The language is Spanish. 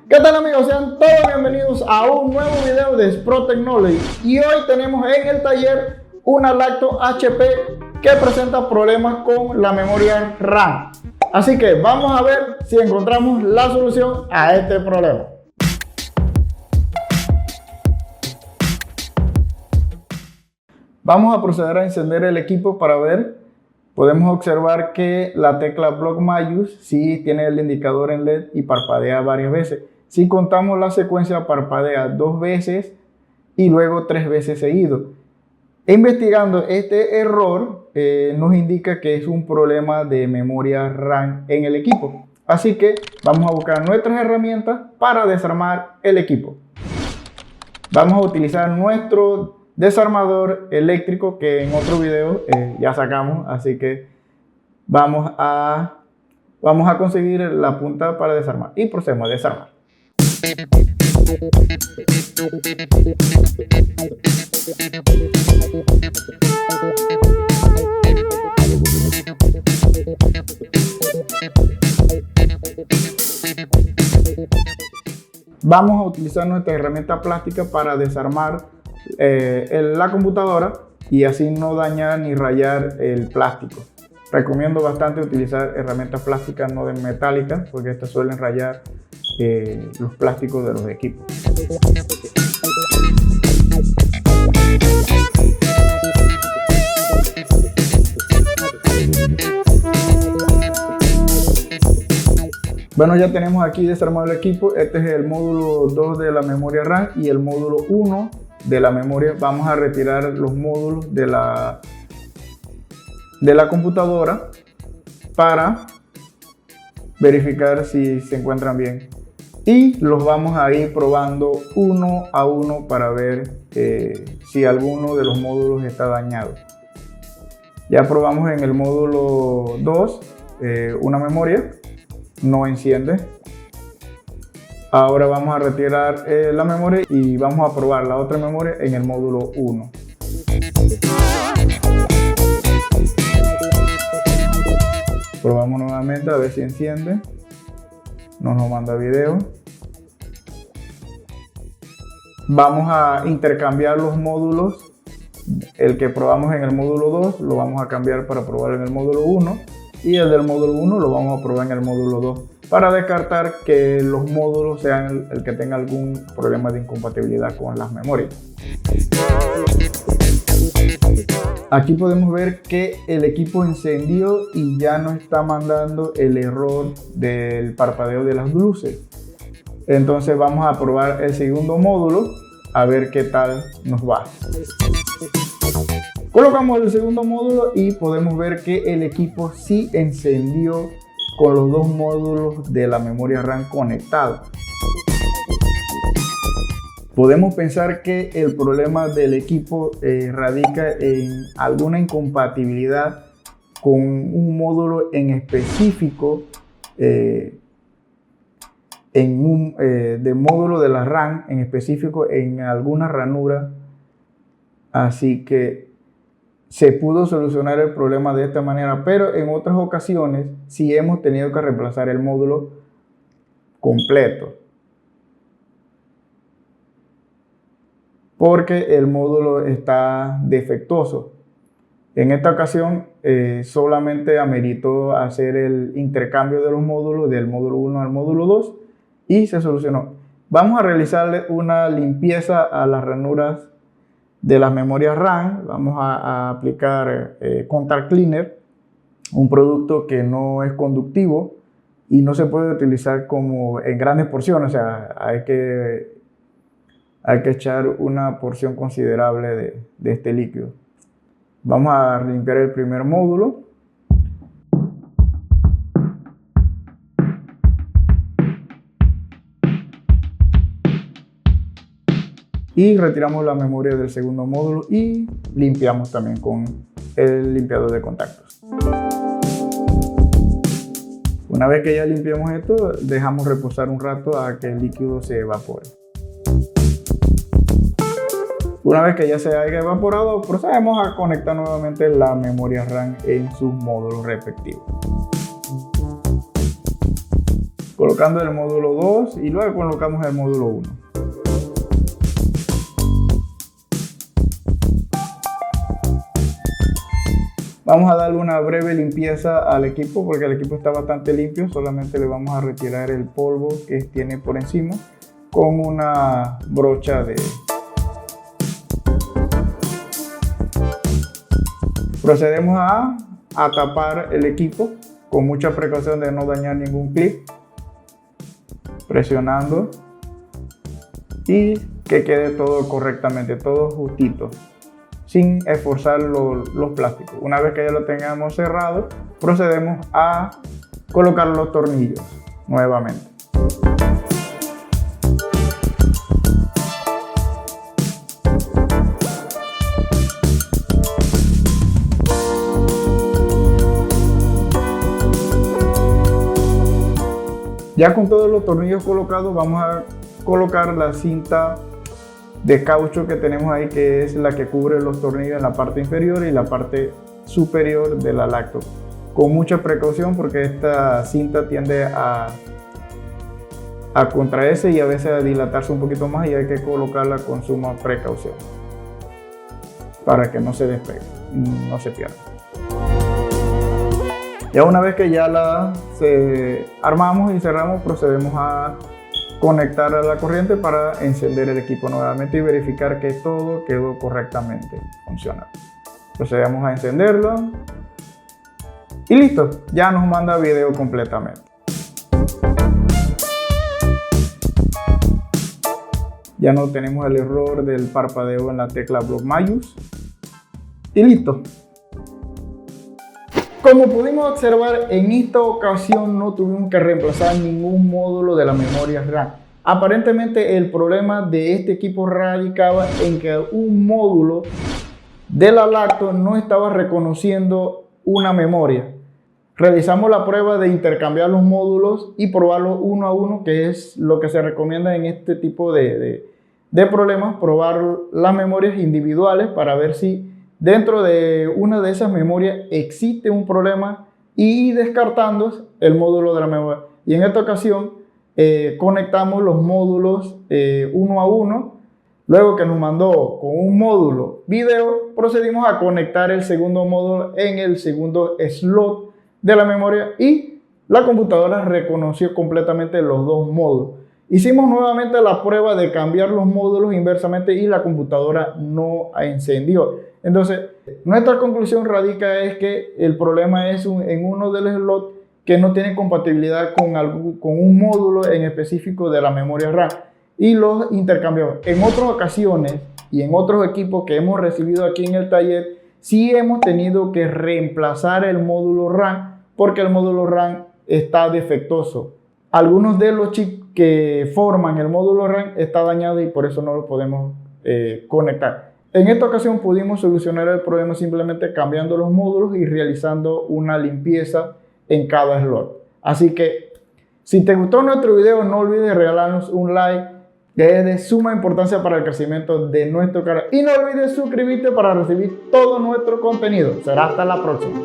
¿Qué tal, amigos? Sean todos bienvenidos a un nuevo video de Sprott Technology. Y hoy tenemos en el taller una Lacto HP que presenta problemas con la memoria RAM. Así que vamos a ver si encontramos la solución a este problema. Vamos a proceder a encender el equipo para ver. Podemos observar que la tecla Block Majus sí tiene el indicador en LED y parpadea varias veces. Si contamos la secuencia, parpadea 2 veces y luego 3 veces seguido. Investigando este error nos indica que es un problema de memoria RAM en el equipo. Así que vamos a buscar nuestras herramientas para desarmar el equipo. Vamos a utilizar nuestro desarmador eléctrico que en otro video ya sacamos, así que vamos a conseguir la punta para desarmar y procedemos a desarmar. Vamos a utilizar nuestra herramienta plástica para desarmar la computadora y así no dañar ni rayar el plástico. Recomiendo bastante utilizar herramientas plásticas, no de metálicas, porque estas suelen rayar los plásticos de los equipos. Bueno, ya tenemos aquí desarmado el equipo. Este es el módulo 2 de la memoria RAM y el módulo 1 de la memoria. Vamos a retirar los módulos de la computadora para verificar si se encuentran bien, y los vamos a ir probando uno a uno para ver si alguno de los módulos está dañado. Ya probamos en el módulo 2 una memoria, no enciende. Ahora vamos a retirar la memoria y vamos a probar la otra memoria en el módulo 1. Probamos nuevamente a ver si enciende. No nos manda video. Vamos a intercambiar los módulos. El que probamos en el módulo 2 lo vamos a cambiar para probar en el módulo 1. Y el del módulo 1 lo vamos a probar en el módulo 2 para descartar que los módulos sean el que tenga algún problema de incompatibilidad con las memorias. Aquí podemos ver que el equipo encendió y ya no está mandando el error del parpadeo de las luces. Entonces vamos a probar el segundo módulo a ver qué tal nos va. Colocamos el segundo módulo y podemos ver que el equipo sí encendió con los dos módulos de la memoria RAM conectados. Podemos pensar que el problema del equipo radica en alguna incompatibilidad con un módulo en específico, de módulo de la RAM en específico en alguna ranura. Así que se pudo solucionar el problema de esta manera, pero en otras ocasiones sí hemos tenido que reemplazar el módulo completo, porque el módulo está defectuoso. En esta ocasión solamente ameritó hacer el intercambio de los módulos del módulo 1 al módulo 2 y se solucionó. Vamos a realizarle una limpieza a las ranuras de las memorias RAM. Vamos a aplicar Contact Cleaner, un producto que no es conductivo y no se puede utilizar como en grandes porciones. O sea, hay que echar una porción considerable de este líquido. Vamos a limpiar el primer módulo. Y retiramos la memoria del segundo módulo y limpiamos también con el limpiador de contactos. Una vez que ya limpiamos esto, dejamos reposar un rato a que el líquido se evapore. Una vez que ya se haya evaporado, procedemos a conectar nuevamente la memoria RAM en sus módulos respectivos. colocando el módulo 2 y luego colocamos el módulo 1. Vamos a darle una breve limpieza al equipo porque el equipo está bastante limpio. Solamente le vamos a retirar el polvo que tiene por encima con una brocha de... Procedemos a tapar el equipo con mucha precaución de no dañar ningún clip, presionando y que quede todo correctamente, todo justito, sin esforzar los plásticos. Una vez que ya lo tengamos cerrado, procedemos a colocar los tornillos nuevamente. Ya con todos los tornillos colocados, vamos a colocar la cinta de caucho que tenemos ahí, que es la que cubre los tornillos en la parte inferior y la parte superior de la lacto. Con mucha precaución porque esta cinta tiende a contraerse y a veces a dilatarse un poquito más, y hay que colocarla con suma precaución para que no se despegue, no se pierda. Ya una vez que ya armamos y cerramos, procedemos a conectar a la corriente para encender el equipo nuevamente y verificar que todo quedó correctamente funcionando. Procedemos a encenderlo y listo, ya nos manda video completamente. Ya no tenemos el error del parpadeo en la tecla BlockMayus y listo. Como pudimos observar, en esta ocasión no tuvimos que reemplazar ningún módulo de la memoria RAM. Aparentemente el problema de este equipo radicaba en que un módulo de la lacto no estaba reconociendo una memoria. Realizamos la prueba de intercambiar los módulos y probarlos uno a uno, que es lo que se recomienda en este tipo de problemas, probar las memorias individuales para ver si dentro de una de esas memorias existe un problema y descartando el módulo de la memoria. Y en esta ocasión conectamos los módulos uno a uno. Luego que nos mandó con un módulo video, procedimos a conectar el segundo módulo en el segundo slot de la memoria y la computadora reconoció completamente los dos módulos. Hicimos nuevamente la prueba de cambiar los módulos inversamente y la computadora no encendió. Entonces, nuestra conclusión radica es que el problema es en uno de los slots que no tiene compatibilidad con un módulo en específico de la memoria RAM y los intercambiamos. En otras ocasiones y en otros equipos que hemos recibido aquí en el taller, sí hemos tenido que reemplazar el módulo RAM porque el módulo RAM está defectuoso. Algunos de los chips que forman el módulo RAM está dañado y por eso no lo podemos conectar. En esta ocasión pudimos solucionar el problema simplemente cambiando los módulos y realizando una limpieza en cada slot. Así que si te gustó nuestro video, no olvides regalarnos un like, que es de suma importancia para el crecimiento de nuestro canal. Y no olvides suscribirte para recibir todo nuestro contenido. Será hasta la próxima.